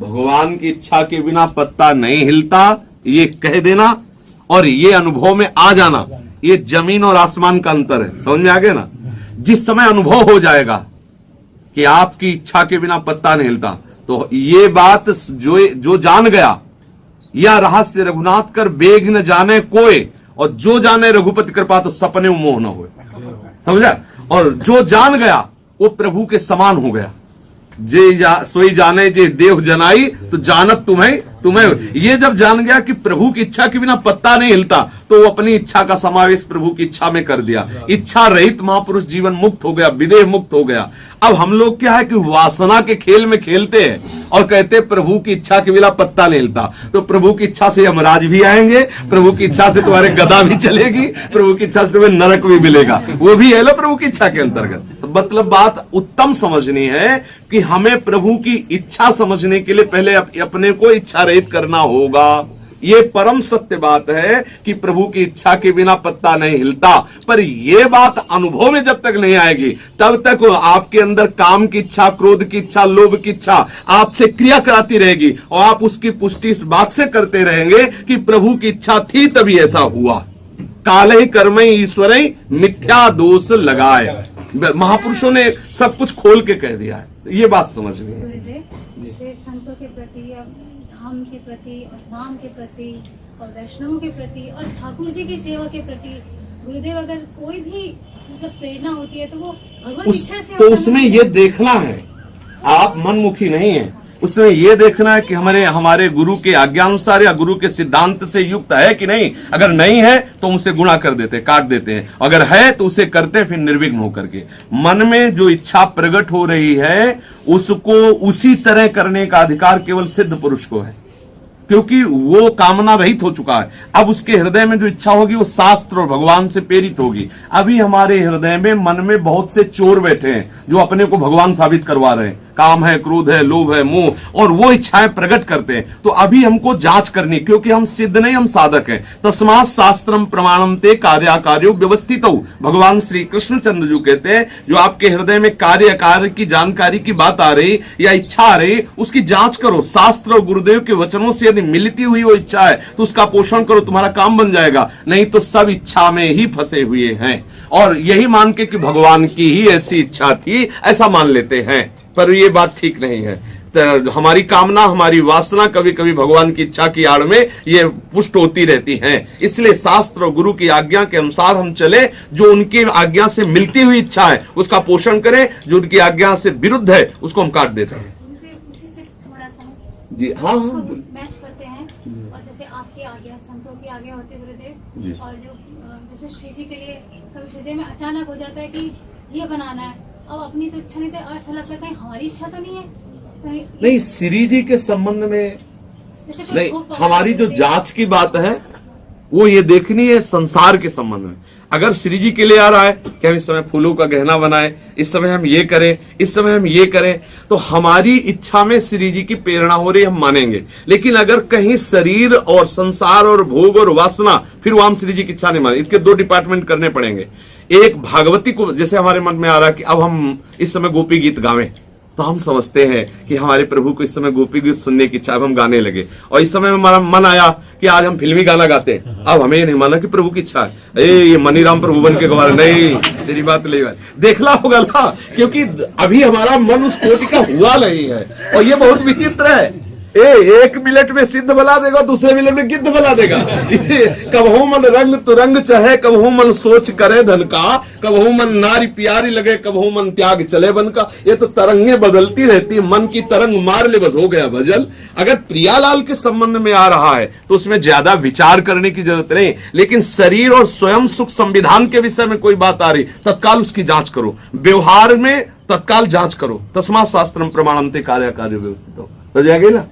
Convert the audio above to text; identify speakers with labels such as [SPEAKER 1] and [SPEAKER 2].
[SPEAKER 1] भगवान की इच्छा के बिना पत्ता नहीं हिलता, ये कह देना और ये अनुभव में आ जाना, ये जमीन और आसमान का अंतर है। समझ में आ गया ना? जिस समय अनुभव हो जाएगा कि आपकी इच्छा के बिना पत्ता नहीं हिलता, तो ये बात जो जान गया, या रहस्य रघुनाथ कर बेग न जाने कोई, और जो जाने रघुपति कृपा तो सपने मोह न हो। समझा? और जो जान गया वो प्रभु के समान हो गया। सोई जाने जे देव जनाई, तो जानत तुम्हें ये जब जान गया कि प्रभु की इच्छा के बिना पत्ता नहीं हिलता, तो वो अपनी इच्छा का समावेश प्रभु की इच्छा में कर दिया। इच्छा रहित महापुरुष जीवन मुक्त हो गया, विदेह मुक्त हो गया। अब हम लोग क्या है कि वासना के खेल में खेलते हैं और कहते हैं प्रभु की इच्छा के बिना पत्ता नहीं हिलता। तो प्रभु की इच्छा से यमराज भी आएंगे, प्रभु की इच्छा से तुम्हारे गदा भी चलेगी, प्रभु की इच्छा से तुम्हें नरक भी मिलेगा, वो भी है ना प्रभु की इच्छा के अंतर्गत। तो मतलब बात उत्तम समझनी है कि हमें प्रभु की इच्छा समझने के लिए पहले अपने को इच्छा रहित करना होगा। ये परम सत्य बात है कि प्रभु की इच्छा के बिना पत्ता नहीं हिलता। पर यह बात अनुभव में जब तक नहीं आएगी, तब तक आपके अंदर काम की इच्छा, क्रोध की इच्छा, लोभ की इच्छा आपसे क्रिया कराती रहेगी, और आप उसकी पुष्टि इस बात से करते रहेंगे कि प्रभु की इच्छा थी तभी ऐसा हुआ। काल ही कर्म ईश्वर मिथ्या दोष लगाए। महापुरुषों ने सब कुछ खोल के कह दिया है, ये बात समझनी है।
[SPEAKER 2] संतों के प्रति, धाम के प्रति और नाम के प्रति और वैष्णवों के प्रति और ठाकुर जी की सेवा के प्रति, गुरुदेव अगर कोई भी मतलब प्रेरणा होती है तो वो भगवत इच्छा से।
[SPEAKER 1] तो उसमें ये देखना है, आप मनमुखी नहीं है, उसमें यह देखना है कि हमारे गुरु के आज्ञानुसार या गुरु के सिद्धांत से युक्त है कि नहीं। अगर नहीं है तो उसे गुणा कर देते हैं, काट देते हैं। अगर है तो उसे करते हैं, फिर निर्विघ्न होकर के। मन में जो इच्छा प्रकट हो रही है उसको उसी तरह करने का अधिकार केवल सिद्ध पुरुष को है, क्योंकि वो कामना रहित हो चुका है। अब उसके हृदय में जो इच्छा होगी वो शास्त्र और भगवान से प्रेरित होगी। अभी हमारे हृदय में, मन में बहुत से चोर बैठे हैं जो अपने को भगवान साबित करवा रहे हैं। काम है, क्रोध है, लोभ है, मोह, और वो इच्छाएं प्रकट करते हैं। तो अभी हमको जांच करनी, क्योंकि हम सिद्ध नहीं, हम साधक हैं। तस्मात् शास्त्रम प्रमाणम ते कार्याकार्यो व्यवस्थितौ। भगवान श्री कृष्ण चंद्र जी कहते हैं, जो आपके हृदय में कार्य कार्य की जानकारी की बात आ रही या इच्छा आ रही, उसकी जांच करो। शास्त्र और गुरुदेव के वचनों से यदि मिलती हुई वो इच्छा है तो उसका पोषण करो, तुम्हारा काम बन जाएगा। नहीं तो सब इच्छा में ही फंसे हुए हैं, और यही मान के कि भगवान की ही ऐसी इच्छा थी ऐसा मान लेते हैं। पर ये बात ठीक नहीं है। तो हमारी कामना, हमारी वासना कभी कभी भगवान की इच्छा की आड़ में ये पुष्ट होती रहती हैं। इसलिए शास्त्र और गुरु की आज्ञा के अनुसार हम चले। जो उनकी आज्ञा से मिलती हुई इच्छा है उसका पोषण करें, जो उनकी आज्ञा से विरुद्ध है उसको हम काट देते हैं। जी हाँ,
[SPEAKER 2] मैच करते हैं। और जैसे आपकी आज्ञा, संतों की आज्ञा होती है गुरुदेव, और जो जैसे श्री जी के लिए कभी हृदय में अचानक हो जाता है कि ये बनाना है, अब अपनी तो इच्छा नहीं, तो ऐसा लगता है कहीं हमारी इच्छा तो नहीं है।
[SPEAKER 1] नहीं, श्री जी के संबंध में नहीं, हमारी जो जांच की बात है वो ये देखनी है संसार के संबंध में। अगर श्री जी के लिए आ रहा है कि हम इस समय फूलों का गहना बनाए, इस समय हम ये करें, इस समय हम ये करें, तो हमारी इच्छा में श्री जी की प्रेरणा हो रही, हम मानेंगे। लेकिन अगर कहीं शरीर और संसार और भोग और वासना, फिर वो हम श्री जी की इच्छा नहीं माने। इसके दो डिपार्टमेंट करने पड़ेंगे। एक भागवती को, जैसे हमारे मन में आ रहा है कि अब हम इस समय गोपी गीत गावें, तो हम समझते हैं कि हमारे प्रभु को इस समय गोपी गीत सुनने की इच्छा, हम गाने लगे। और इस समय हमारा मन आया कि आज हम फिल्मी गाना गाते हैं, अब हमें नहीं माना कि प्रभु की इच्छा है। ये मनीराम प्रभु बन के गवार, नहीं, तेरी बात नहीं, देखना होगा ना, क्योंकि अभी हमारा मन उस कोटि का हुआ नहीं है। और ये बहुत विचित्र है। एक मिनट में सिद्ध बना देगा, दूसरे मिनट में गिद्ध बना देगा। कबहू मन रंग तुरंग चढ़े, कबहू मन सोच करे धन का, कबहू मन नारी प्यारी लगे, कबहू मन त्याग चले बन का। ये तो तरंगे बदलती रहती है, मन की तरंग मार ले बस हो गया भजल। अगर प्रियालाल के संबंध में आ रहा है तो उसमें ज्यादा विचार करने की जरूरत नहीं। लेकिन शरीर और स्वयं सुख संविधान के विषय में कोई बात आ रही, तत्काल उसकी जांच करो। व्यवहार में तत्काल जांच करो। तस्मात् शास्त्रम प्रमाणम ते कार्याकार्यो व्यवस्थितौ। हो जाएगी ना।